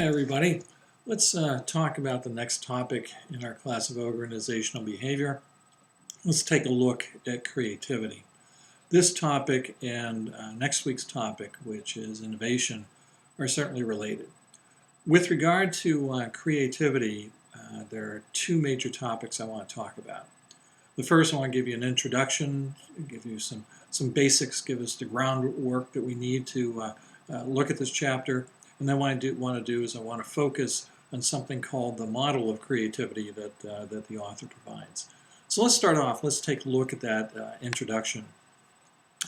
everybody. Let's talk about the next topic in our class of organizational behavior. Let's take a look at creativity. This topic and next week's topic, which is innovation, are certainly related. With regard to creativity, there are two major topics I want to talk about. The first, I want to give you an introduction, give you some basics, give us the groundwork that we need to look at this chapter. And then what I want to do is I want to focus on something called the model of creativity that the author provides. So let's start off. Let's take a look at that introduction.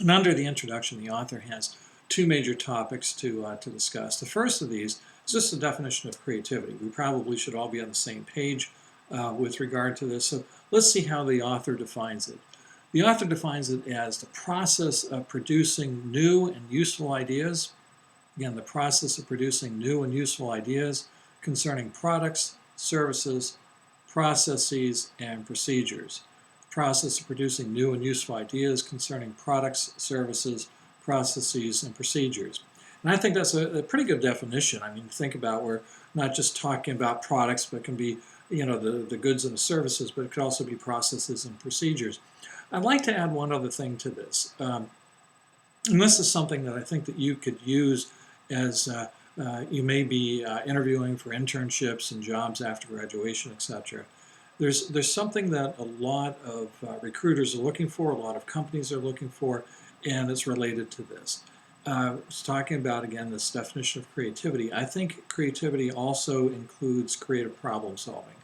And under the introduction, the author has two major topics to discuss. The first of these is just the definition of creativity. We probably should all be on the same page with regard to this. So let's see how the author defines it. The author defines it as the process of producing new and useful ideas. Again, the process of producing new and useful ideas concerning products, services, processes, and procedures. The process of producing new and useful ideas concerning products, services, processes, and procedures. And I think that's a pretty good definition. I mean, think about, we're not just talking about products, but it can be, the goods and the services, but it could also be processes and procedures. I'd like to add one other thing to this. And this is something that I think that you could use as you may be interviewing for internships and jobs after graduation, etc. There's something that a lot of recruiters are looking for, a lot of companies are looking for, and it's related to this. I was talking about, again, this definition of creativity. I think creativity also includes creative problem solving.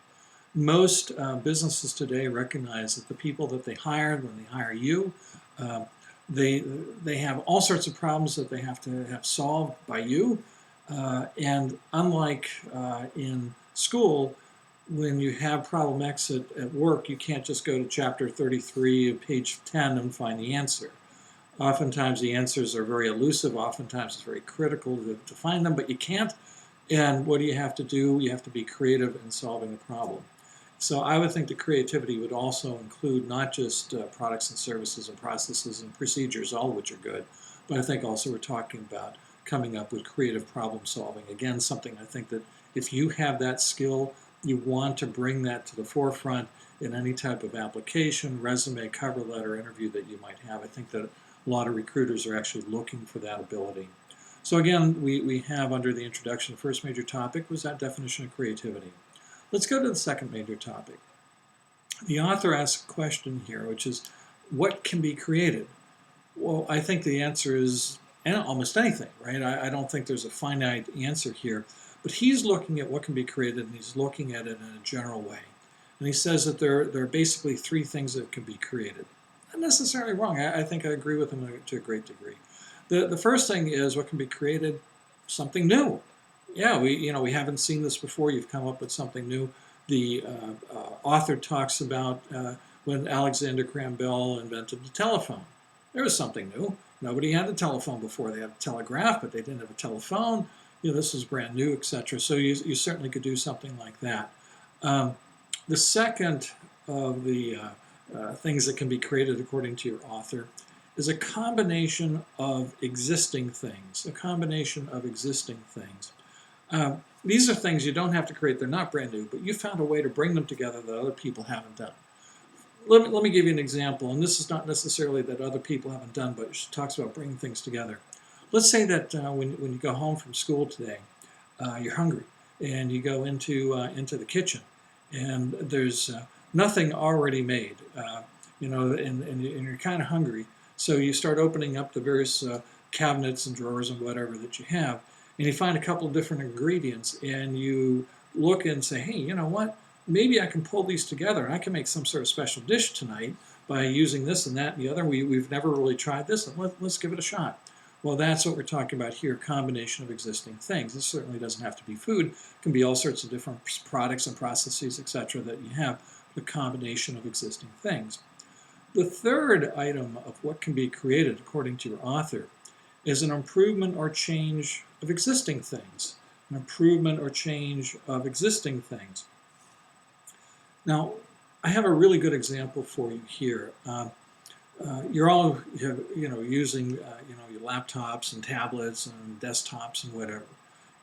Most businesses today recognize that the people that they hire, when they hire you, they have all sorts of problems that they have to have solved by you. And unlike in school, when you have problem X at work, you can't just go to chapter 33, page 10 and find the answer. Oftentimes the answers are very elusive, oftentimes it's very critical to find them, but you can't. And what do you have to do? You have to be creative in solving the problem. So I would think that creativity would also include not just products and services and processes and procedures, all of which are good, but I think also we're talking about coming up with creative problem solving. Again, something I think that if you have that skill, you want to bring that to the forefront in any type of application, resume, cover letter, interview that you might have. I think that a lot of recruiters are actually looking for that ability. So again, we have under the introduction, the first major topic was that definition of creativity. Let's go to the second major topic. The author asks a question here, which is, what can be created? Well, I think the answer is almost anything, right? I don't think there's a finite answer here, but he's looking at what can be created, and he's looking at it in a general way. And he says that there are basically three things that can be created. Not necessarily wrong. I think I agree with him to a great degree. The first thing is what can be created, something new. Yeah, we haven't seen this before. You've come up with something new. The author talks about when Alexander Graham Bell invented the telephone. There was something new. Nobody had the telephone before. They had a telegraph, but they didn't have a telephone. This was brand new, etc. So you certainly could do something like that. The second of the things that can be created, according to your author, is a combination of existing things. A combination of existing things. These are things you don't have to create. They're not brand new, but you found a way to bring them together that other people haven't done. Let me give you an example, and this is not necessarily that other people haven't done, but she talks about bringing things together. Let's say that when you go home from school today, you're hungry, and you go into the kitchen, and there's nothing already made, and you're kind of hungry, so you start opening up the various cabinets and drawers and whatever that you have, and you find a couple of different ingredients, and you look and say, hey, you know what? Maybe I can pull these together, and I can make some sort of special dish tonight by using this and that and the other. We've never really tried this, and let's give it a shot. Well, that's what we're talking about here, combination of existing things. This certainly doesn't have to be food. It can be all sorts of different products and processes, etc., that you have, the combination of existing things. The third item of what can be created, according to your author, is an improvement or change of existing things. An improvement or change of existing things. Now, I have a really good example for you here. You're all using your laptops and tablets and desktops and whatever.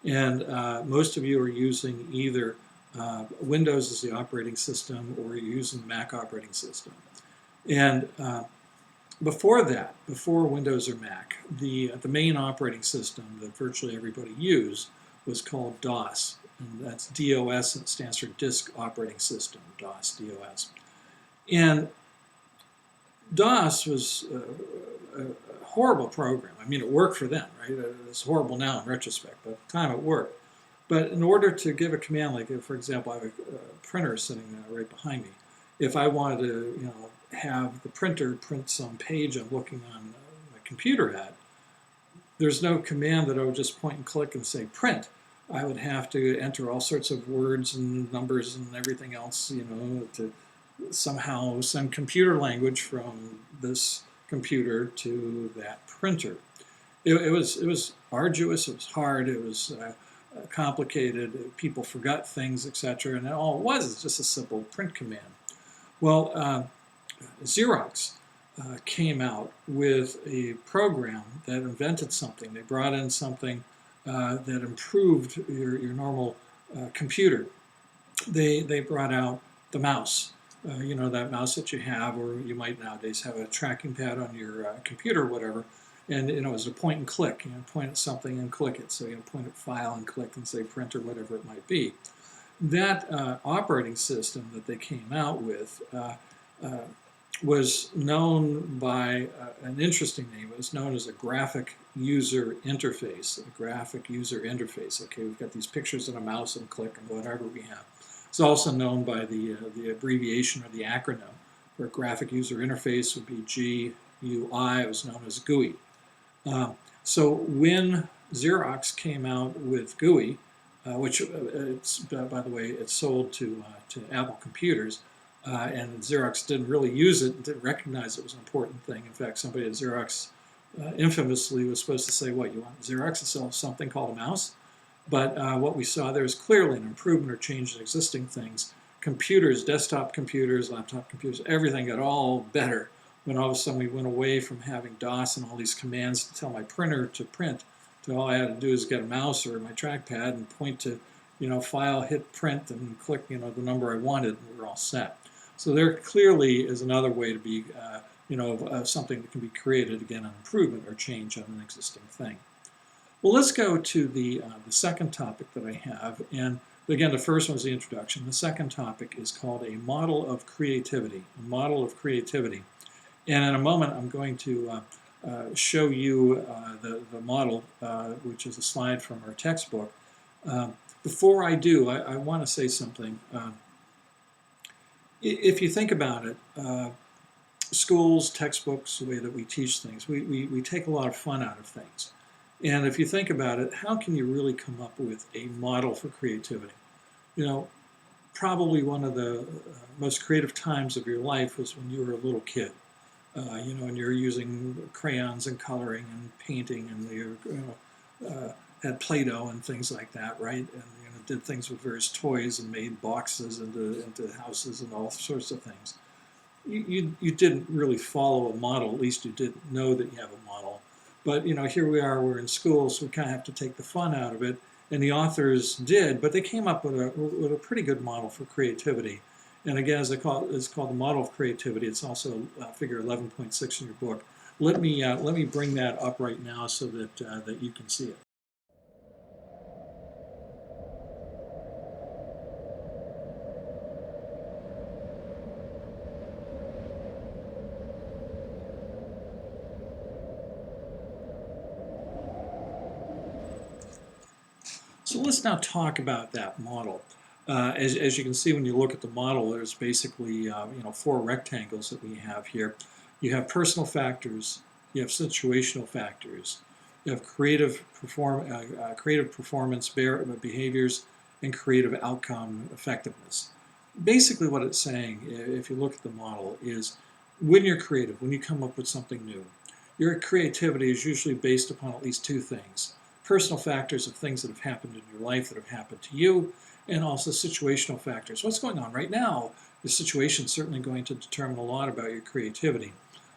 And most of you are using either Windows as the operating system or you're using Mac operating system. And before that, before Windows or Mac, the main operating system that virtually everybody used was called DOS. And that's DOS, and it stands for Disk Operating System, DOS, DOS. And DOS was a horrible program. I mean, it worked for them, right? It's horrible now in retrospect, but at the time it worked. But in order to give a command, like for example, I have a printer sitting right behind me. If I wanted to, have the printer print some page I'm looking on my computer at, there's no command that I would just point and click and say print. I would have to enter all sorts of words and numbers and everything else, to somehow send computer language from this computer to that printer. It was arduous, it was hard, it was complicated, people forgot things, etc. And all it was just a simple print command. Well, Xerox came out with a program that invented something. They brought in something that improved your normal computer. They brought out the mouse. That mouse that you have, or you might nowadays have a tracking pad on your computer or whatever, and it was a point and click. Point at something and click it. So point at file and click and say print or whatever it might be. That operating system that they came out with was known by an interesting name. It was known as a graphic user interface. A graphic user interface. Okay, we've got these pictures of a mouse and click and whatever we have. It's also known by the abbreviation or the acronym for a graphic user interface would be GUI. It was known as GUI. So when Xerox came out with GUI, which by the way, it's sold to Apple computers, and Xerox didn't really use it, didn't recognize it was an important thing. In fact, somebody at Xerox infamously was supposed to say, what, you want Xerox to sell something called a mouse? But what we saw there is clearly an improvement or change in existing things. Computers, desktop computers, laptop computers, everything got all better when all of a sudden we went away from having DOS and all these commands to tell my printer to print, to all I had to do is get a mouse or my trackpad and point to, file, hit print, and click, the number I wanted, and we're all set. So there clearly is another way to be, something that can be created, again, an improvement or change on an existing thing. Well, let's go to the second topic that I have. And again, the first one was the introduction. The second topic is called a model of creativity. A model of creativity. And in a moment, I'm going to show you the model, which is a slide from our textbook. Before I do, I want to say something. If you think about it, schools, textbooks, the way that we teach things, we take a lot of fun out of things. And if you think about it, how can you really come up with a model for creativity? Probably one of the most creative times of your life was when you were a little kid. And you're using crayons and coloring and painting, and you had Play-Doh and things like that, right? And did things with various toys and made boxes into houses and all sorts of things. You didn't really follow a model. At least you didn't know that you have a model. But here we are. We're in school, so we kind of have to take the fun out of it. And the authors did, but they came up with a pretty good model for creativity. And again, it's called the model of creativity. It's also figure 11.6 in your book. Let me bring that up right now so that you can see it. So let's now talk about that model. As you can see, when you look at the model, there's basically 4 rectangles that we have here. You have personal factors, you have situational factors, you have creative performance behaviors, and creative outcome effectiveness. Basically what it's saying, if you look at the model, is when you're creative, when you come up with something new, your creativity is usually based upon at least 2 things. Personal factors of things that have happened in your life that have happened to you, and also situational factors. What's going on right now? The situation is certainly going to determine a lot about your creativity.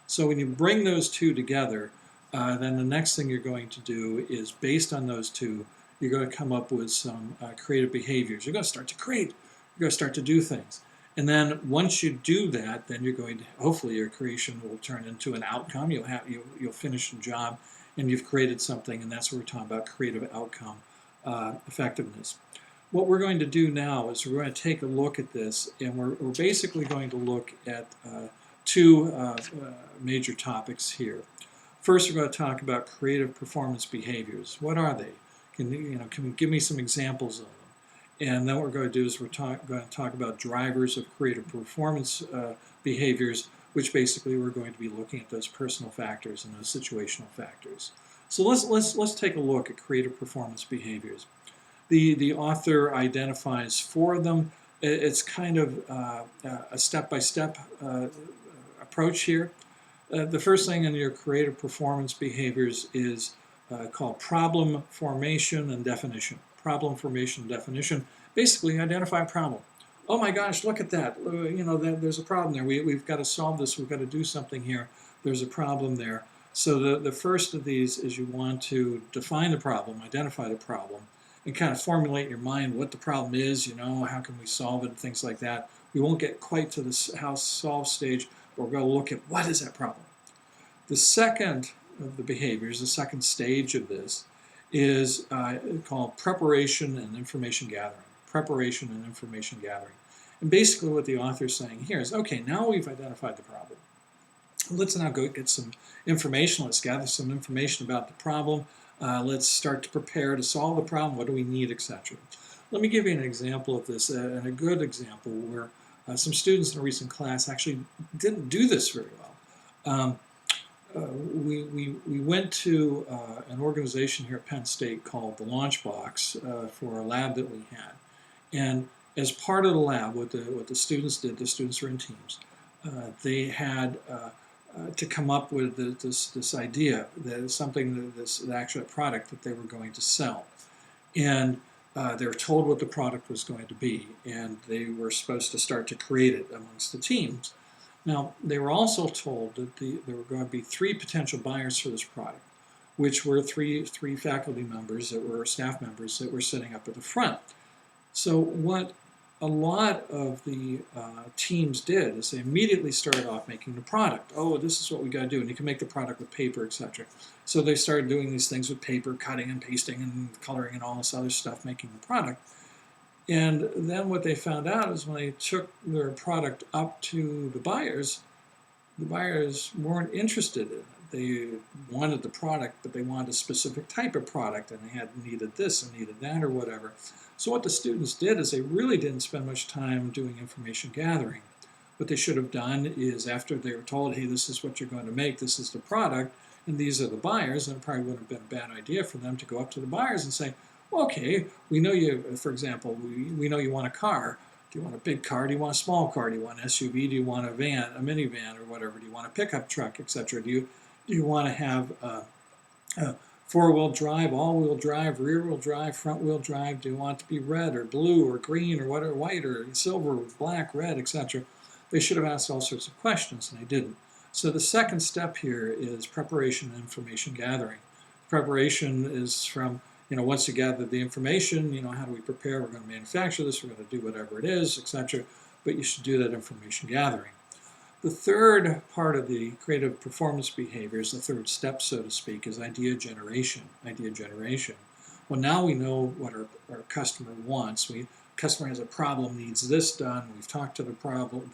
So when you bring those 2 together, then the next thing you're going to do is, based on those 2, you're going to come up with some creative behaviors. You're going to start to create. You're going to start to do things. And then once you do that, then you're going to, hopefully your creation will turn into an outcome. You'll finish the job and you've created something, and that's what we're talking about, creative outcome effectiveness. What we're going to do now is we're going to take a look at this, and we're basically going to look at two major topics here. First, we're going to talk about creative performance behaviors. What are they? Can you give me some examples of them? And then what we're going to do is we're going to talk about drivers of creative performance behaviors, which basically we're going to be looking at those personal factors and those situational factors. So let's take a look at creative performance behaviors. The author identifies 4 of them. It's kind of a step-by-step approach here. The first thing in your creative performance behaviors is called problem formation and definition. Problem formation and definition. Basically, identify a problem. Oh my gosh, look at that. There's a problem there. We've got to solve this. We've got to do something here. There's a problem there. So the first of these is you want to define the problem, identify the problem, and kind of formulate in your mind what the problem is, how can we solve it, and things like that. We won't get quite to the how solve stage, but we're going to look at what is that problem. The second of the behaviors, the second stage of this, is called preparation and information gathering. Preparation and information gathering. And basically what the author is saying here is, okay, now we've identified the problem. Let's now go get some information. Let's gather some information about the problem. Let's start to prepare to solve the problem. What do we need, etc. Let me give you an example of this, and a good example where some students in a recent class actually didn't do this very well. We went to an organization here at Penn State called the Launchbox for a lab that we had. And as part of the lab, what the students did, the students were in teams, they had to come up with this idea that something, this actual product that they were going to sell. And they were told what the product was going to be, and they were supposed to start to create it amongst the teams. Now, they were also told that there were going to be 3 potential buyers for this product, which were three faculty members that were staff members that were sitting up at the front. So what a lot of the teams did is they immediately started off making the product. Oh, this is what we got to do, and you can make the product with paper, etc. So they started doing these things with paper, cutting and pasting and coloring and all this other stuff, making the product. And then what they found out is when they took their product up to the buyers weren't interested in it. They wanted the product, but they wanted a specific type of product, and they needed this and needed that or whatever. So what the students did is they really didn't spend much time doing information gathering. What they should have done is, after they were told, hey, this is what you're going to make, this is the product, and these are the buyers, and it probably wouldn't have been a bad idea for them to go up to the buyers and say, well, okay, we know you, for example, we know you want a car. Do you want a big car? Do you want a small car? Do you want an SUV? Do you want a van, a minivan, or whatever? Do you want a pickup truck, etc.? Do you want to have a 4-wheel drive, all-wheel drive, rear-wheel drive, front-wheel drive? Do you want it to be red or blue or green or whatever, white or silver, black, red, etc.? They should have asked all sorts of questions, and they didn't. So the second step here is preparation and information gathering. Preparation is from, once you gather the information, how do we prepare? We're going to manufacture this, we're going to do whatever it is, etc. But you should do that information gathering. The third part of the creative performance behaviors, the third step, so to speak, is idea generation. Idea generation. Well, now we know what our customer wants. Customer has a problem, needs this done. We've talked to the problem,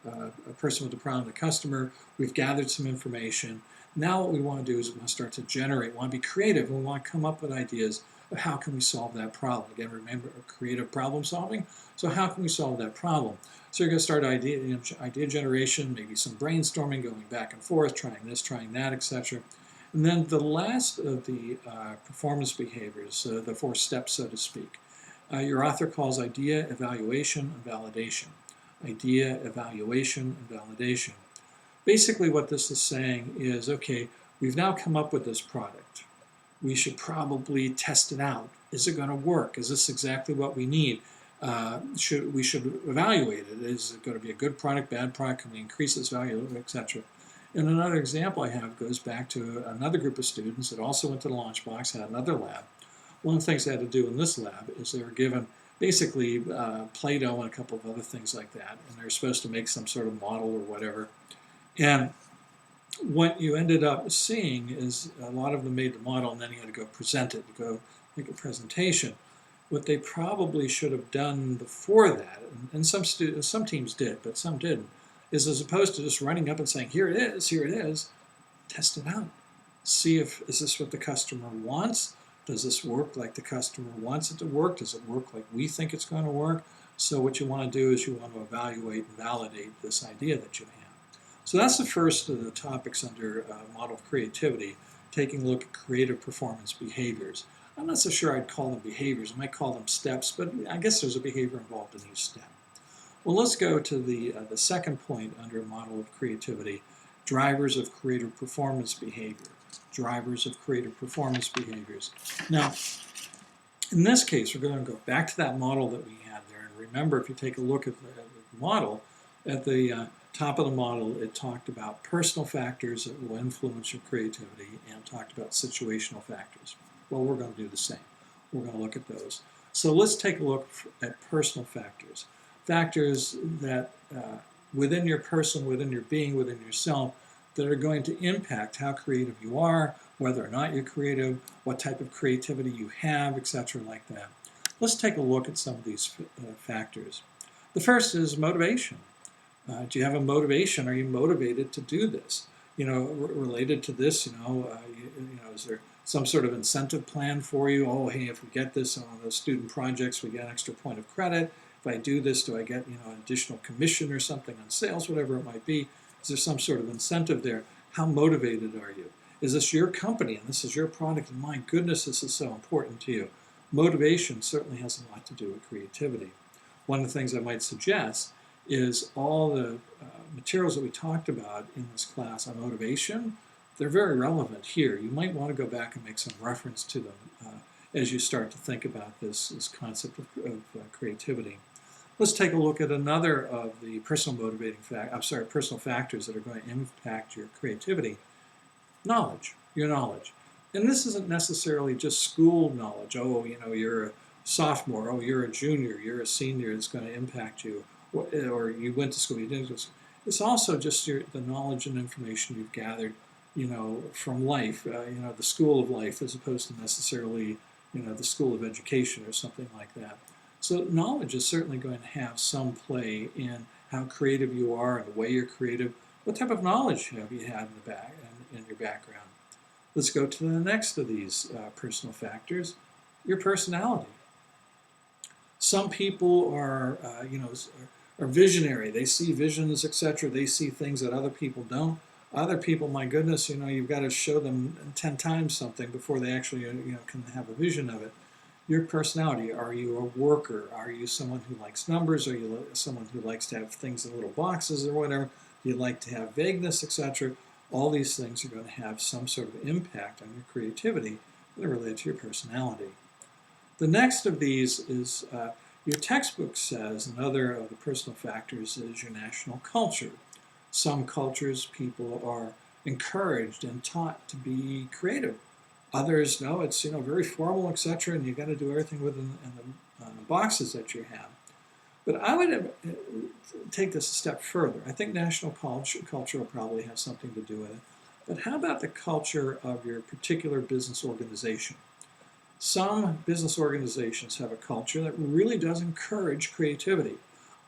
a person with the problem, the customer. We've gathered some information. Now what we want to do is we want to start to generate. We want to be creative, and we want to come up with ideas of how can we solve that problem. Again, remember creative problem solving. So how can we solve that problem? So you're going to start idea generation, maybe some brainstorming, going back and forth, trying this, trying that, etc. And then the last of the performance behaviors, the 4 steps, so to speak, your author calls idea, evaluation, and validation. Idea, evaluation, and validation. Basically what this is saying is, okay, we've now come up with this product. We should probably test it out. Is it going to work? Is this exactly what we need? We should evaluate it. Is it going to be a good product, bad product? Can we increase its value, etc.? And another example I have goes back to another group of students that also went to the Launchbox, had another lab. One of the things they had to do in this lab is they were given basically Play-Doh and a couple of other things like that, and they were supposed to make some sort of model or whatever. And what you ended up seeing is a lot of them made the model, and then you had to go present it, go make a presentation. What they probably should have done before that, and some teams did, but some didn't, is as opposed to just running up and saying, here it is, test it out. See if, is this what the customer wants? Does this work like the customer wants it to work? Does it work like we think it's going to work? So what you want to do is you want to evaluate and validate this idea that you have. So that's the first of the topics under model of creativity, taking a look at creative performance behaviors. I'm not so sure I'd call them behaviors. I might call them steps, but I guess there's a behavior involved in each step. Well, let's go to the second point under model of creativity, drivers of creative performance behavior. Drivers of creative performance behaviors. Now, in this case, we're going to go back to that model that we had there. And remember, if you take a look at the model, at the top of the model, it talked about personal factors that will influence your creativity and talked about situational factors. Well, we're going to do the same. We're going to look at those. So let's take a look at personal factors. Factors that within your person, within your being, within yourself, that are going to impact how creative you are, whether or not you're creative, what type of creativity you have, etc. like that. Let's take a look at some of these factors. The first is motivation. Do you have a motivation? Are you motivated to do this? Related to this, is there some sort of incentive plan for you? Oh, hey, if we get this on those student projects, we get an extra point of credit. If I do this, do I get an additional commission or something on sales, whatever it might be? Is there some sort of incentive there? How motivated are you? Is this your company and this is your product? And my goodness, this is so important to you. Motivation certainly has a lot to do with creativity. One of the things I might suggest is all the materials that we talked about in this class on motivation, they're very relevant here. You might want to go back and make some reference to them as you start to think about this concept of creativity. Let's take a look at another of the personal factors that are going to impact your creativity. Knowledge, your knowledge. And this isn't necessarily just school knowledge. Oh, you're a sophomore. Oh, you're a junior. You're a senior. It's going to impact you. Or you went to school. You didn't go to school. It's also just the knowledge and information you've gathered, from life. The school of life, as opposed to necessarily, the school of education or something like that. So knowledge is certainly going to have some play in how creative you are and the way you're creative. What type of knowledge have you had in your background? Let's go to the next of these personal factors, your personality. Some people are visionary. They see visions, etc. They see things that other people don't. Other people, my goodness, you've got to show them 10 times something before they actually, can have a vision of it. Your personality, are you a worker? Are you someone who likes numbers? Are you someone who likes to have things in little boxes or whatever? Do you like to have vagueness, etc.? All these things are going to have some sort of impact on your creativity that are related to your personality. The next of these is your textbook says another of the personal factors is your national culture. Some cultures, people are encouraged and taught to be creative. Others, no, it's very formal, etc., and you've got to do everything within the boxes that you have. But I would take this a step further. I think national culture will probably have something to do with it. But how about the culture of your particular business organization? Some business organizations have a culture that really does encourage creativity.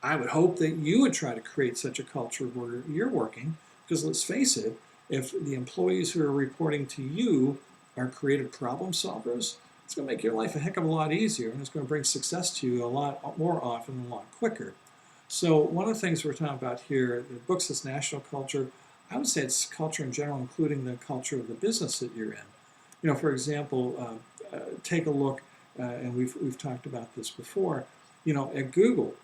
I would hope that you would try to create such a culture where you're working, because let's face it, if the employees who are reporting to you are creative problem solvers, it's going to make your life a heck of a lot easier, and it's going to bring success to you a lot more often and a lot quicker. So one of the things we're talking about here, the book says national culture. I would say it's culture in general, including the culture of the business that you're in. For example, take a look, and we've talked about this before. At Google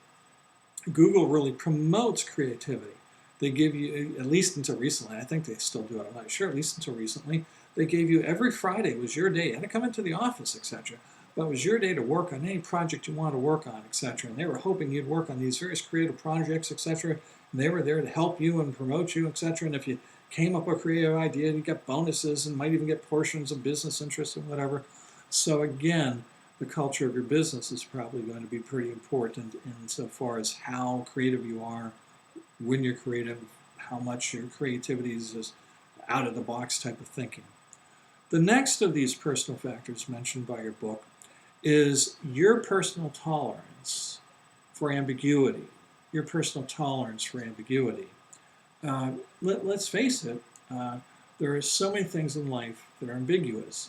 really promotes creativity. They give you, at least until recently, I think they still do it, I'm not sure, at least until recently, they gave you every Friday was your day. You had to come into the office, etc. But it was your day to work on any project you wanted to work on, etc. And they were hoping you'd work on these various creative projects, etc. And they were there to help you and promote you, etc. And if you came up with a creative idea, you get bonuses and might even get portions of business interest and whatever. So again, the culture of your business is probably going to be pretty important insofar as how creative you are, when you're creative, how much your creativity is just out of the box type of thinking. The next of these personal factors mentioned by your book is your personal tolerance for ambiguity. Your personal tolerance for ambiguity. Let's face it, there are so many things in life that are ambiguous.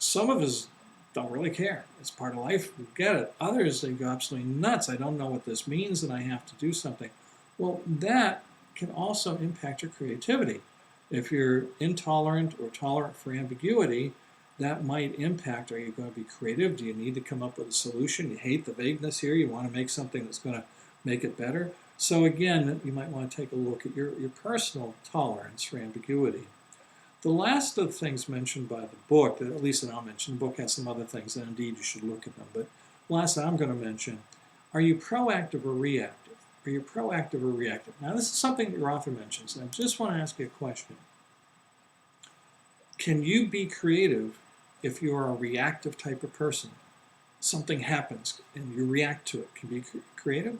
Some of us don't really care. It's part of life. We get it. Others, they go absolutely nuts. I don't know what this means and I have to do something. Well, that can also impact your creativity. If you're intolerant or tolerant for ambiguity, that might impact, are you going to be creative? Do you need to come up with a solution? You hate the vagueness here. You want to make something that's going to make it better. So again, you might want to take a look at your personal tolerance for ambiguity. The last of the things mentioned by the book, at least that I'll mention, the book has some other things, and indeed you should look at them, but the last I'm going to mention, are you proactive or reactive? Are you proactive or reactive? Now this is something that your author mentions, and I just want to ask you a question. Can you be creative if you're a reactive type of person? Something happens and you react to it. Can you be creative?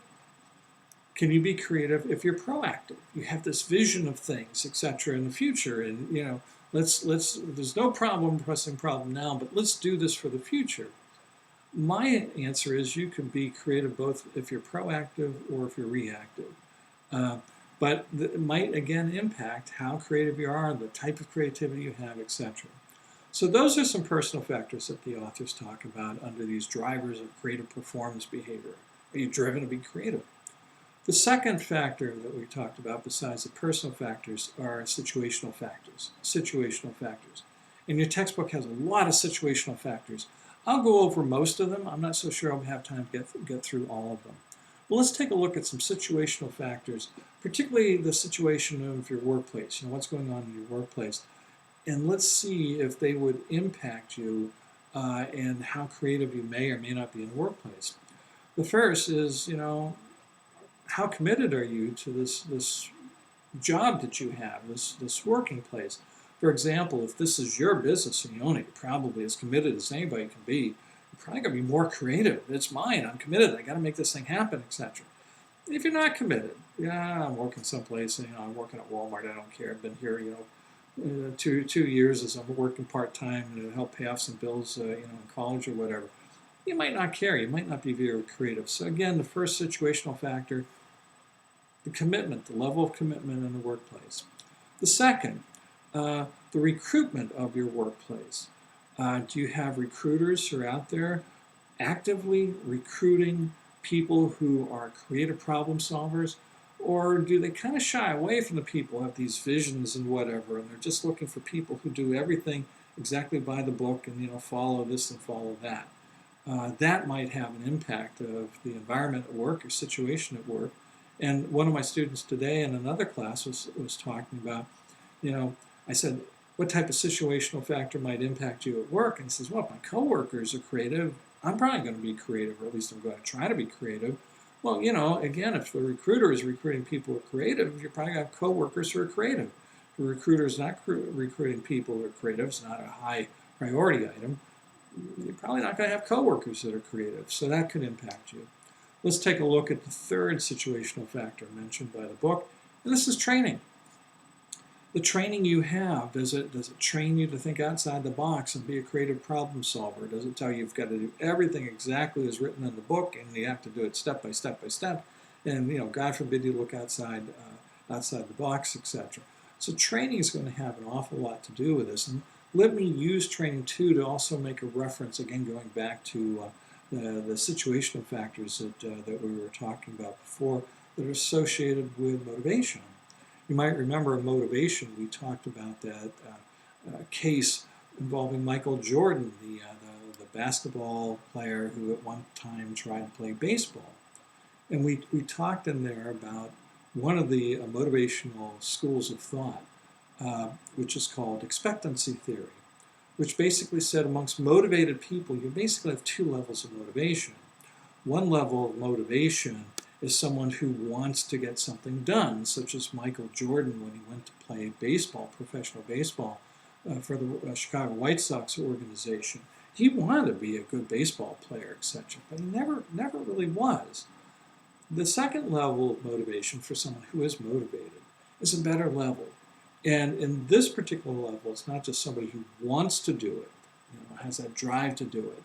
Can you be creative if you're proactive? You have this vision of things, etc., in the future, and let's. There's no problem, pressing problem now, but let's do this for the future. My answer is you can be creative both if you're proactive or if you're reactive, but it might again impact how creative you are, the type of creativity you have, etc. So those are some personal factors that the authors talk about under these drivers of creative performance behavior. Are you driven to be creative? The second factor that we talked about, besides the personal factors, are situational factors. Situational factors. And your textbook has a lot of situational factors. I'll go over most of them. I'm not so sure I'll have time to get through all of them. Well, let's take a look at some situational factors, particularly the situation of your workplace, what's going on in your workplace. And let's see if they would impact you and how creative you may or may not be in the workplace. The first is, how committed are you to this job that you have, this working place? For example, if this is your business and you own it, you're probably as committed as anybody can be. You're probably going to be more creative. It's mine. I'm committed. I got to make this thing happen, etc. If you're not committed, I'm working someplace. I'm working at Walmart. I don't care. I've been here, 2 years as I'm working part-time to help pay off some bills, in college or whatever. You might not care. You might not be very creative. So again, the first situational factor, the commitment, the level of commitment in the workplace. The second, the recruitment of your workplace. Do you have recruiters who are out there actively recruiting people who are creative problem solvers? Or do they kind of shy away from the people who have these visions and whatever, and they're just looking for people who do everything exactly by the book and follow this and follow that? That might have an impact of the environment at work or situation at work. And one of my students today in another class was talking about, I said, what type of situational factor might impact you at work? And he says, well, if my coworkers are creative, I'm probably going to be creative, or at least I'm going to try to be creative. Well, again, if the recruiter is recruiting people who are creative, you're probably going to have coworkers who are creative. If the recruiter is not recruiting people who are creative, it's not a high priority item, you're probably not going to have coworkers that are creative. So that could impact you. Let's take a look at the third situational factor mentioned by the book, and this is training. The training you have, does it train you to think outside the box and be a creative problem solver? Does it tell you you've got to do everything exactly as written in the book and you have to do it step by step by step? And God forbid you look outside the box, etc. So training is going to have an awful lot to do with this. And let me use training too to also make a reference, again going back to the situational factors that we were talking about before that are associated with motivation. You might remember in motivation, we talked about that case involving Michael Jordan, the basketball player who at one time tried to play baseball. And we talked in there about one of the motivational schools of thought, which is called expectancy theory, which basically said amongst motivated people, you basically have two levels of motivation. One level of motivation is someone who wants to get something done, such as Michael Jordan when he went to play baseball, professional baseball, for the Chicago White Sox organization. He wanted to be a good baseball player, etc., but he never really was. The second level of motivation for someone who is motivated is a better level. And in this particular level, it's not just somebody who wants to do it, has that drive to do it,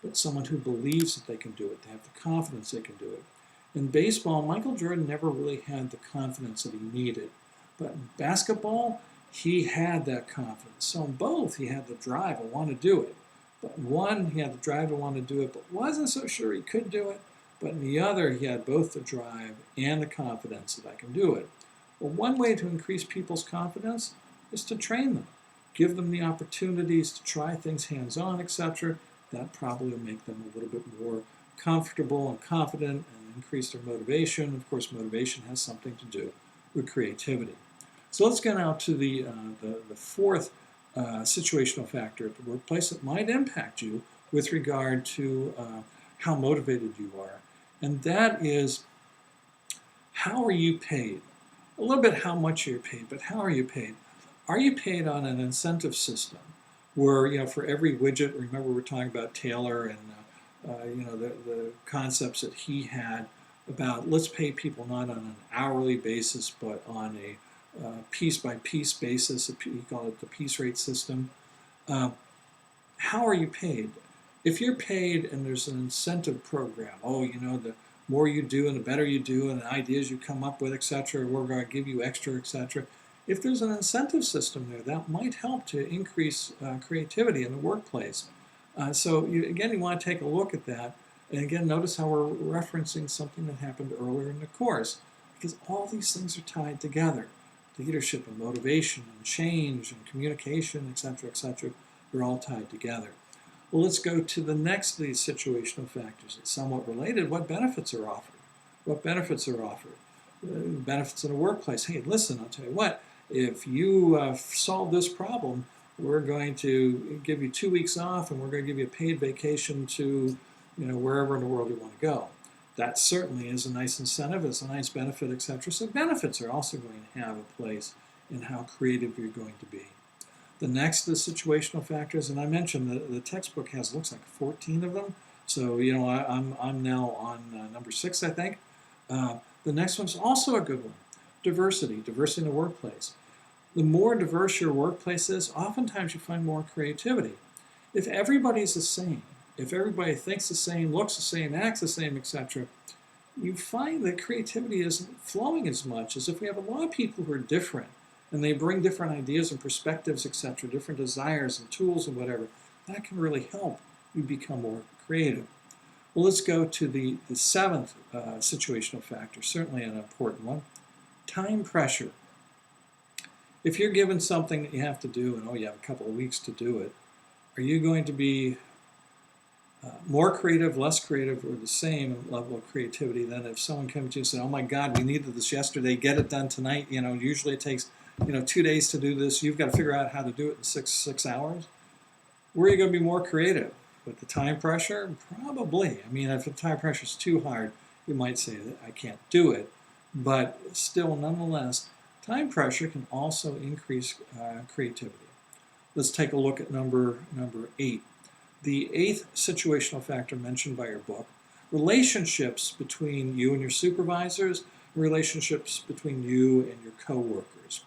but someone who believes that they can do it. They have the confidence they can do it. In baseball, Michael Jordan never really had the confidence that he needed. But in basketball, he had that confidence. So in both, he had the drive to want to do it. But in one, he had the drive to want to do it, but wasn't so sure he could do it. But in the other, he had both the drive and the confidence that I can do it. Well, one way to increase people's confidence is to train them. Give them the opportunities to try things hands-on, etc. That probably will make them a little bit more comfortable and confident and increase their motivation. Of course, motivation has something to do with creativity. So let's get now to the fourth situational factor at the workplace that might impact you with regard to how motivated you are. And that is, how are you paid? A little bit how much you're paid, but how are you paid? Are you paid on an incentive system where, for every widget, remember we're talking about Taylor and, the concepts that he had about let's pay people not on an hourly basis, but on a piece-by-piece basis. He called it the piece rate system. How are you paid? If you're paid and there's an incentive program, the more you do and the better you do and the ideas you come up with, etc., we're going to give you extra, etc. If there's an incentive system there, that might help to increase creativity in the workplace. So you want to take a look at that. And again, notice how we're referencing something that happened earlier in the course, because all these things are tied together. Leadership and motivation and change and communication, etc., they're all tied together. Well, let's go to the next of these situational factors. It's somewhat related. What benefits are offered? What benefits are offered? Benefits in a workplace. Hey, listen, I'll tell you what, if you solve this problem, we're going to give you 2 weeks off and we're going to give you a paid vacation to wherever in the world you want to go. That certainly is a nice incentive, it's a nice benefit, etc. So benefits are also going to have a place in how creative you're going to be. The next is situational factors, and I mentioned the textbook looks like 14 of them. So I'm now on number 6, I think. The next one's also a good one. Diversity in the workplace. The more diverse your workplace is, oftentimes you find more creativity. If everybody's the same, if everybody thinks the same, looks the same, acts the same, etc., you find that creativity isn't flowing as much as if we have a lot of people who are different and they bring different ideas and perspectives, etc., different desires and tools and whatever. That can really help you become more creative. Well, let's go to the seventh situational factor, certainly an important one, time pressure. If you're given something that you have to do and you have a couple of weeks to do it, are you going to be more creative, less creative, or the same level of creativity than if someone comes to you and says, oh my God, we needed this yesterday, get it done tonight. Usually it takes 2 days to do this. You've got to figure out how to do it in six hours. Where are you going to be more creative? With the time pressure? Probably. If the time pressure is too hard, you might say that I can't do it. But still, nonetheless, time pressure can also increase creativity. Let's take a look at number 8. The 8th situational factor mentioned by your book, relationships between you and your supervisors, relationships between you and your coworkers.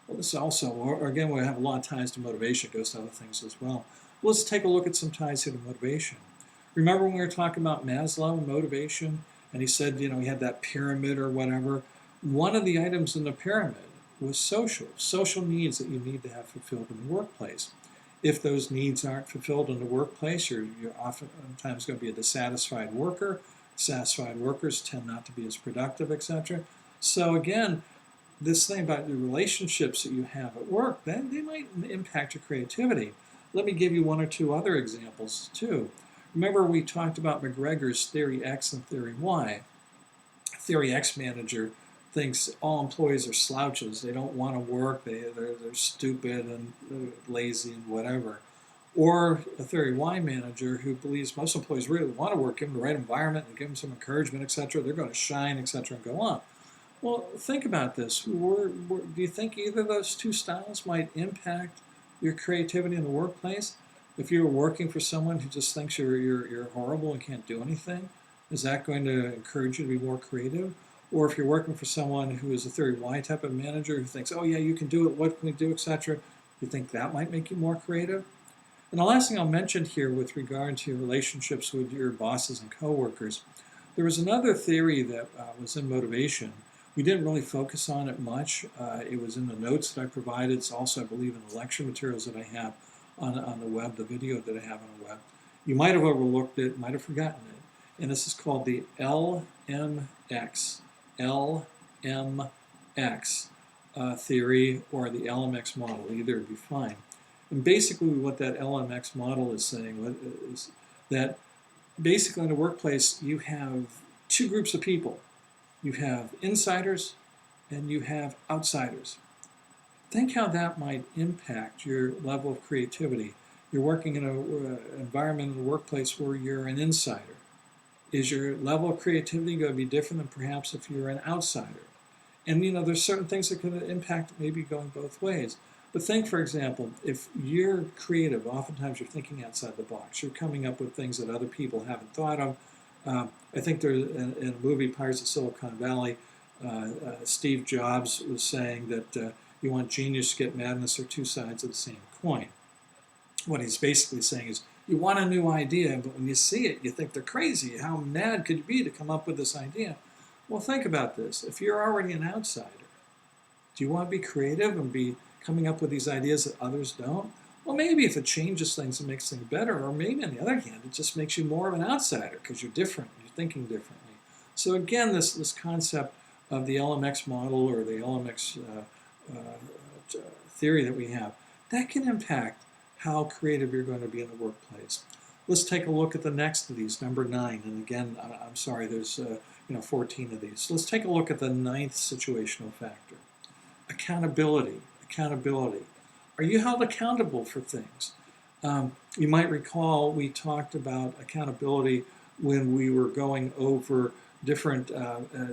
Well, this also, again, we have a lot of ties to motivation. It goes to other things as well. Let's take a look at some ties here to motivation. Remember when we were talking about Maslow and motivation, and he said, he had that pyramid or whatever. One of the items in the pyramid was social needs that you need to have fulfilled in the workplace. If those needs aren't fulfilled in the workplace, you're oftentimes going to be a dissatisfied worker. Satisfied workers tend not to be as productive, etc. So again, this thing about the relationships that you have at work, they might impact your creativity. Let me give you one or two other examples too. Remember we talked about McGregor's Theory X and Theory Y. Theory X manager thinks all employees are slouches. They don't want to work. They're stupid and lazy and whatever. Or a Theory Y manager who believes most employees really want to work, give them the right environment, and give them some encouragement, etc. They're going to shine, etc., and go on. Well, think about this. Do you think either of those two styles might impact your creativity in the workplace? If you're working for someone who just thinks you're horrible and can't do anything, is that going to encourage you to be more creative? Or if you're working for someone who is a theory Y type of manager who thinks, oh yeah, you can do it, what can we do, etc., you think that might make you more creative? And the last thing I'll mention here with regard to relationships with your bosses and coworkers, there was another theory that was in motivation. We didn't really focus on it much. It was in the notes that I provided. It's also, I believe, in the lecture materials that I have on the web, the video that I have on the web. You might have overlooked it, might have forgotten it. And this is called the LMX theory or the LMX model. Either would be fine. And basically what that LMX model is saying is that basically in a workplace you have two groups of people. You have insiders and you have outsiders. Think how that might impact your level of creativity. You're working in an environment in a workplace where you're an insider. Is your level of creativity going to be different than perhaps if you're an outsider? And there's certain things that could impact maybe going both ways. But think, for example, if you're creative, oftentimes you're thinking outside the box. You're coming up with things that other people haven't thought of. I think there's in a movie, Pirates of Silicon Valley, Steve Jobs was saying that you want genius to get madness, they're two sides of the same coin. What he's basically saying is you want a new idea, but when you see it, you think they're crazy. How mad could you be to come up with this idea? Well, think about this. If you're already an outsider, do you want to be creative and be coming up with these ideas that others don't? Well, maybe if it changes things and makes things better, or maybe on the other hand, it just makes you more of an outsider because you're different, you're thinking differently. So again, this concept of the LMX model or the LMX theory that we have, that can impact how creative you're going to be in the workplace. Let's take a look at the next of these, number 9. And again, I'm sorry, there's 14 of these. So let's take a look at the 9th situational factor. Accountability. Accountability. Are you held accountable for things? You might recall we talked about accountability when we were going over different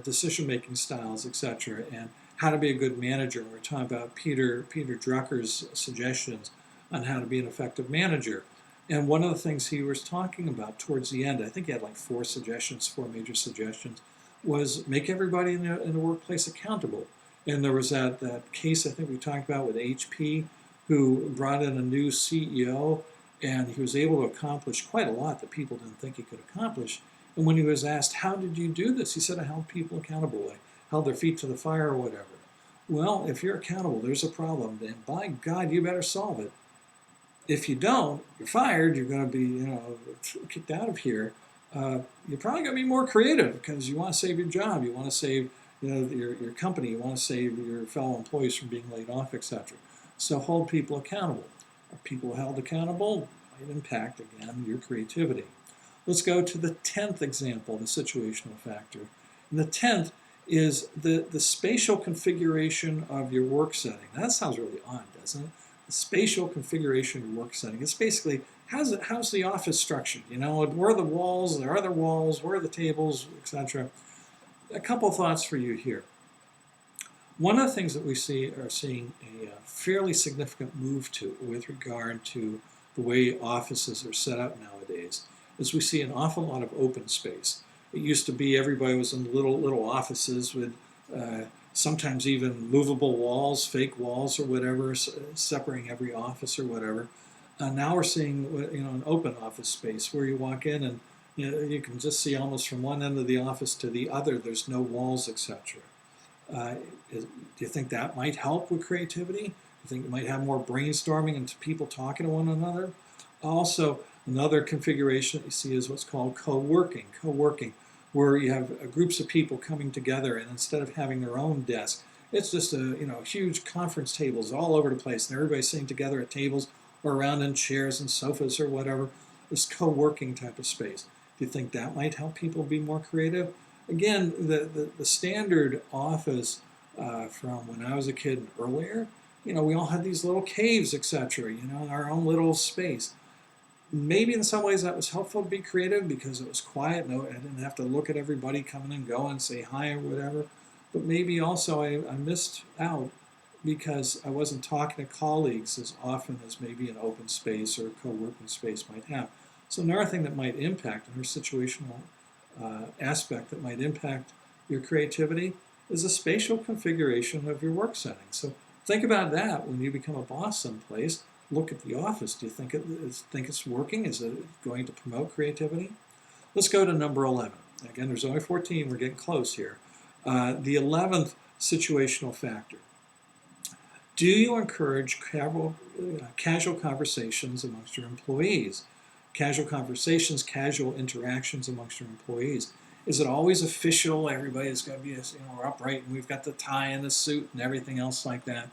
decision-making styles, etc., and how to be a good manager. And we're talking about Peter Drucker's suggestions on how to be an effective manager. And one of the things he was talking about towards the end, I think he had like 4 major suggestions, was make everybody in the workplace accountable. And there was that case I think we talked about with HP, who brought in a new CEO, and he was able to accomplish quite a lot that people didn't think he could accomplish. And when he was asked, how did you do this? He said, I held people accountable. I held their feet to the fire or whatever. Well, if you're accountable, there's a problem, and by God, you better solve it. If you don't, you're fired, you're going to be kicked out of here. You're probably going to be more creative because you want to save your job, you want to save your company, you want to save your fellow employees from being laid off, etc. So hold people accountable. Are people held accountable? Might impact, again, your creativity. Let's go to the 10th example, the situational factor. And the 10th is the spatial configuration of your work setting. That sounds really odd, doesn't it? The spatial configuration of your work setting. It's basically, how's the office structured? Where are the walls? There are the walls. Where are the tables, etc.? A couple thoughts for you here. One of the things that we are seeing a fairly significant move to with regard to the way offices are set up nowadays is we see an awful lot of open space. It used to be everybody was in little offices with sometimes even movable walls, fake walls or whatever, separating every office or whatever. Now we're seeing an open office space where you walk in and you can just see almost from one end of the office to the other. There's no walls, etc. Do you think that might help with creativity? Do you think it might have more brainstorming and people talking to one another? Also, another configuration that you see is what's called co-working. Co-working, where you have groups of people coming together, and instead of having their own desk, it's just huge conference tables all over the place, and everybody's sitting together at tables or around in chairs and sofas or whatever. This co-working type of space. Do you think that might help people be more creative? Again, the standard office from when I was a kid and earlier, we all had these little caves, etc., our own little space. Maybe in some ways that was helpful to be creative because it was quiet. No, I didn't have to look at everybody coming and going, say hi or whatever. But maybe also I missed out because I wasn't talking to colleagues as often as maybe an open space or a co-working space might have. So another thing that might impact, another situational aspect that might impact your creativity is the spatial configuration of your work setting. So think about that when you become a boss someplace. Look at the office. Do you think it's working? Is it going to promote creativity? Let's go to number 11. Again, there's only 14. We're getting close here. The 11th situational factor. Do you encourage casual conversations amongst your employees? Casual conversations, casual interactions amongst your employees. Is it always official? Everybody's got to be, we're upright and we've got the tie and the suit and everything else like that.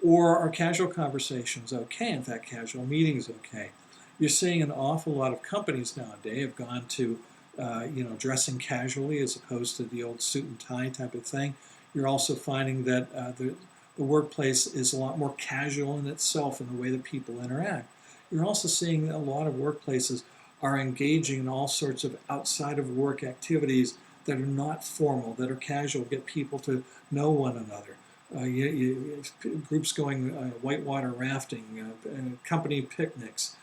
Or are casual conversations okay? In fact, casual meetings okay? You're seeing an awful lot of companies nowadays have gone to, dressing casually as opposed to the old suit and tie type of thing. You're also finding that the workplace is a lot more casual in itself in the way that people interact. You're also seeing a lot of workplaces are engaging in all sorts of outside of work activities that are not formal, that are casual, get people to know one another. Groups going whitewater rafting, company picnics,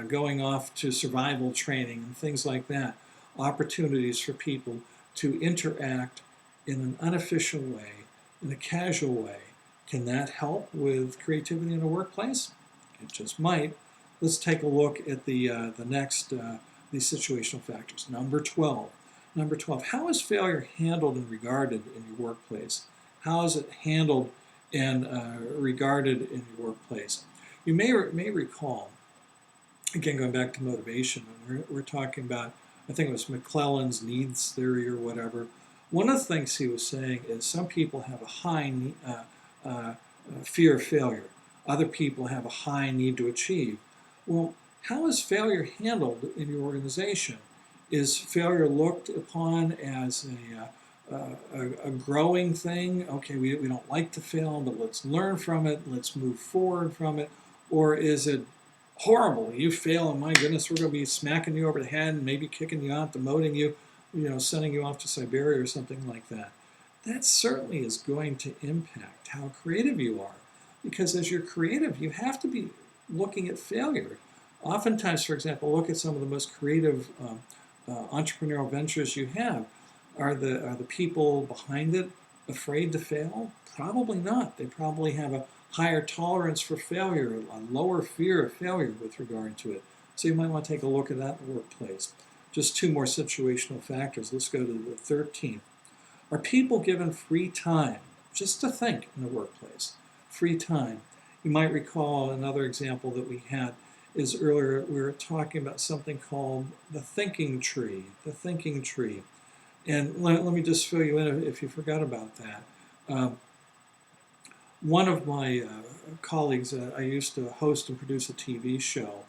going off to survival training and things like that. Opportunities for people to interact in an unofficial way, in a casual way. Can that help with creativity in a workplace? It just might. Let's take a look at the next these situational factors. Number 12. Number 12. How is failure handled and regarded in your workplace? How is it handled and regarded in your workplace? You may recall, again going back to motivation, and we're talking about, I think it was McClellan's needs theory or whatever. One of the things he was saying is some people have a high fear of failure. Other people have a high need to achieve. Well, how is failure handled in your organization? Is failure looked upon as a growing thing? Okay, we don't like to fail, but let's learn from it. Let's move forward from it. Or is it horrible? You fail, and my goodness, we're going to be smacking you over the head and maybe kicking you out, demoting you, sending you off to Siberia or something like that. That certainly is going to impact how creative you are. Because as you're creative, you have to be looking at failure. Oftentimes, for example, look at some of the most creative entrepreneurial ventures you have. Are the people behind it afraid to fail? Probably not. They probably have a higher tolerance for failure, a lower fear of failure with regard to it. So you might want to take a look at that in the workplace. Just two more situational factors. Let's go to the 13th. Are people given free time just to think in the workplace? Free time. You might recall another example that we had is earlier we were talking about something called the thinking tree. The thinking tree. And let me just fill you in if you forgot about that. One of my colleagues, I used to host and produce a TV show.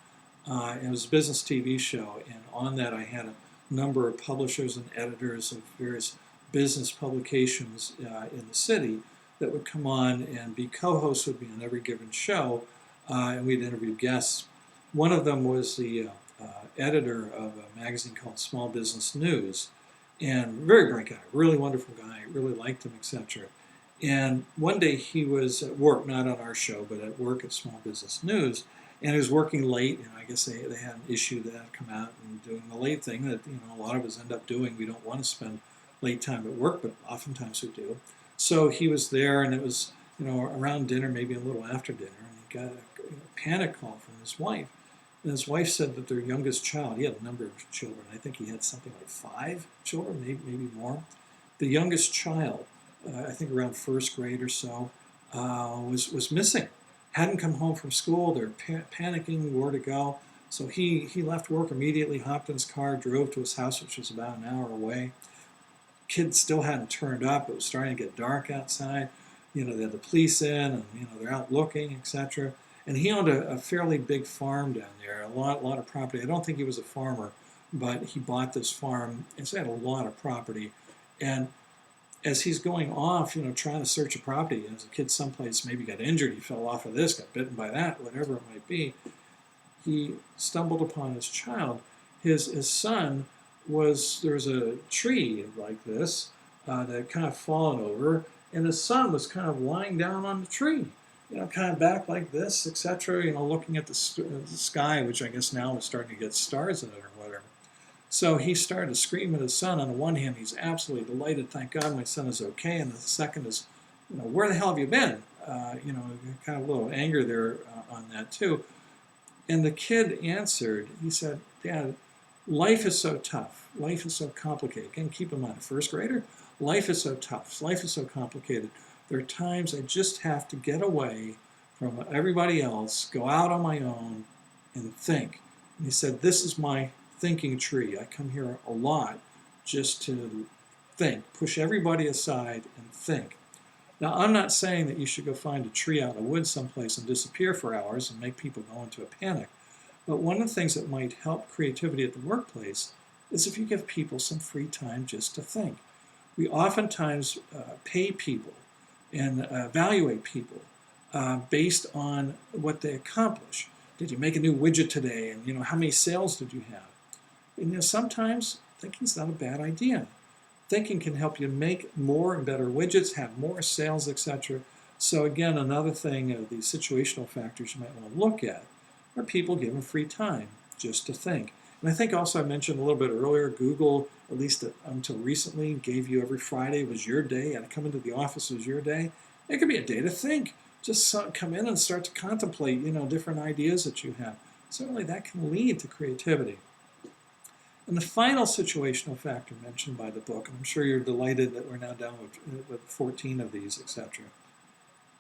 It was a business TV show, and on that I had a number of publishers and editors of various business publications in the city that would come on and be co-hosts with me on every given show, and we'd interview guests. One of them was the editor of a magazine called Small Business News, and very bright guy, really wonderful guy, really liked him, etc. And one day he was at work, not on our show, but at work at Small Business News, and he was working late, and I guess they had an issue that had come out and doing the late thing that a lot of us end up doing. We don't want to spend late time at work, but oftentimes we do. So he was there, and it was around dinner, maybe a little after dinner, and he got a panic call from his wife. And his wife said that their youngest child, he had a number of children, I think he had something like 5 children, maybe more. The youngest child, I think around first grade or so, was missing. Hadn't come home from school. They're panicking where to go. So he left work immediately, hopped in his car, drove to his house, which was about an hour away. Kid still hadn't turned up. It was starting to get dark outside. They had the police in, and they're out looking, etc. And he owned a fairly big farm down there, a lot of property. I don't think he was a farmer, but he bought this farm, and so he had a lot of property. And as he's going off, trying to search a property, as a kid someplace maybe got injured, he fell off of this, got bitten by that, whatever it might be, he stumbled upon his child. His son there was a tree like this that had kind of fallen over, and his son was kind of lying down on the tree. kind of back like this, etc., looking at the sky, which I guess now is starting to get stars in it or whatever. So he started to scream at his son. On the one hand, he's absolutely delighted, thank God my son is okay. And the second is, where the hell have you been? Kind of a little anger there on that too. And the kid answered, he said, Dad, life is so tough. Life is so complicated. Again, keep in mind, a first grader, life is so tough. Life is so complicated. There are times I just have to get away from everybody else, go out on my own, and think. And he said, this is my thinking tree. I come here a lot just to think, push everybody aside and think. Now, I'm not saying that you should go find a tree out in the woods someplace and disappear for hours and make people go into a panic. But one of the things that might help creativity at the workplace is if you give people some free time just to think. We oftentimes pay people and evaluate people based on what they accomplish. Did you make a new widget today? And how many sales did you have? And sometimes thinking's not a bad idea. Thinking can help you make more and better widgets, have more sales, etc. So again, another thing of the situational factors you might want to look at are people given free time just to think. And I think also I mentioned a little bit earlier, Google, at least until recently, gave you every Friday was your day, and come into the office was your day. It could be a day to think. Just come in and start to contemplate, different ideas that you have. Certainly that can lead to creativity. And the final situational factor mentioned by the book, and I'm sure you're delighted that we're now down with 14 of these, etc.,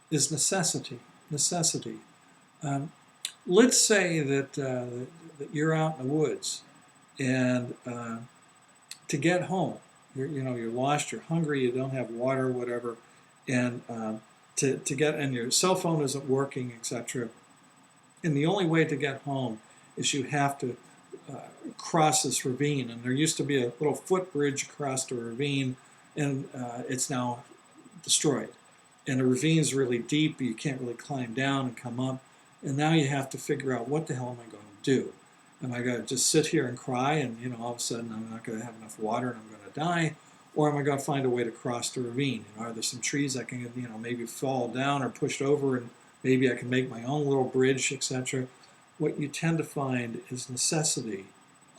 is necessity. Necessity. Let's say that you're out in the woods, and to get home, you're lost, you're hungry, you don't have water, whatever, and and your cell phone isn't working, etc. And the only way to get home is you have to cross this ravine, and there used to be a little footbridge across the ravine, and it's now destroyed. And the ravine's really deep, you can't really climb down and come up, and now you have to figure out, what the hell am I going to do? Am I going to just sit here and cry, and all of a sudden I'm not going to have enough water and I'm going to die? Or am I going to find a way to cross the ravine? Are there some trees I can maybe fall down or pushed over, and maybe I can make my own little bridge, etc.? What you tend to find is necessity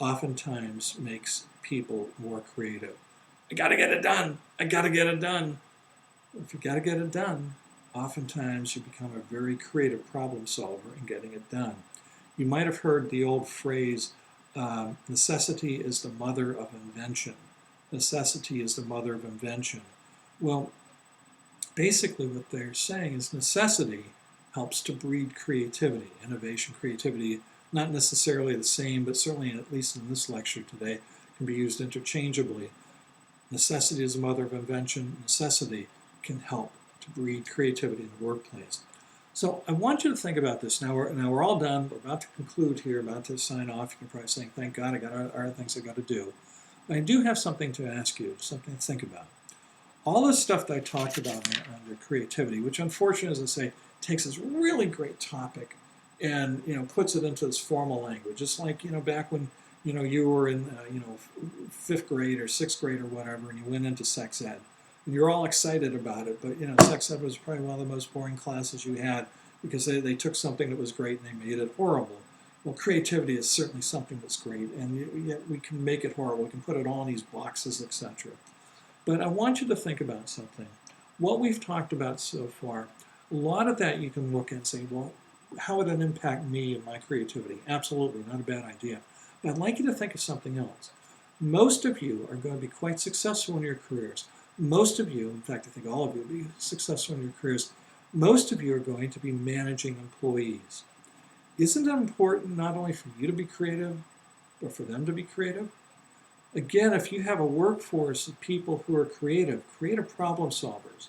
oftentimes makes people more creative. I got to get it done. I got to get it done. If you got to get it done, oftentimes you become a very creative problem solver in getting it done. You might have heard the old phrase, necessity is the mother of invention. Necessity is the mother of invention. Well, basically what they're saying is necessity helps to breed creativity, innovation, creativity, not necessarily the same, but certainly, at least in this lecture today, can be used interchangeably. Necessity is the mother of invention. Necessity can help to breed creativity in the workplace. So I want you to think about this. Now we're all done. We're about to conclude here, about to sign off. You can probably say, thank God, I got other things I got to do. But I do have something to ask you, something to think about. All this stuff that I talked about under creativity, which unfortunately, as I say, takes this really great topic and puts it into this formal language. It's like back when you were in 5th grade or 6th grade or whatever, and you went into sex ed, and you're all excited about it. But sex ed was probably one of the most boring classes you had, because they took something that was great and they made it horrible. Well, creativity is certainly something that's great, and yet we can make it horrible. We can put it all in these boxes, etc. But I want you to think about something. What we've talked about so far, a lot of that you can look at and say, well, how would that impact me and my creativity? Absolutely, not a bad idea. But I'd like you to think of something else. Most of you are going to be quite successful in your careers. Most of you, in fact, I think all of you will be successful in your careers. Most of you are going to be managing employees. Isn't it important not only for you to be creative, but for them to be creative? Again, if you have a workforce of people who are creative problem solvers,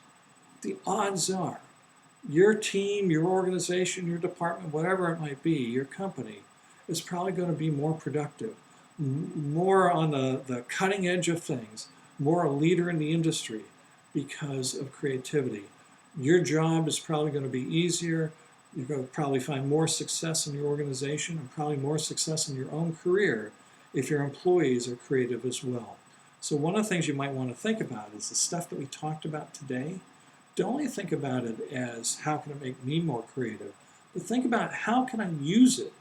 the odds are your team, your organization, your department, whatever it might be, your company, is probably going to be more productive, more on the cutting edge of things, more a leader in the industry because of creativity. Your job is probably going to be easier. You're going to probably find more success in your organization and probably more success in your own career if your employees are creative as well. So one of the things you might want to think about is the stuff that we talked about today. don't only think about it as how can it make me more creative, but think about how can I use it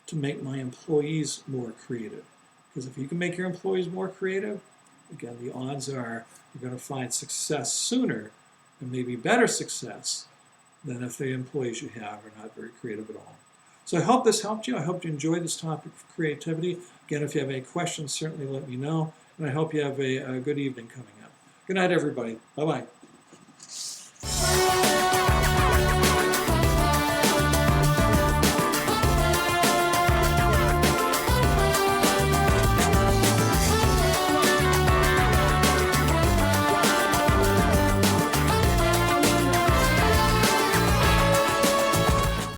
to make my employees more creative. Because if you can make your employees more creative, again, the odds are you're going to find success sooner and maybe better success than if the employees you have are not very creative at all. So I hope this helped you. I hope you enjoyed this topic of creativity. Again, if you have any questions, certainly let me know. And I hope you have a good evening coming up. Good night, everybody. Bye-bye.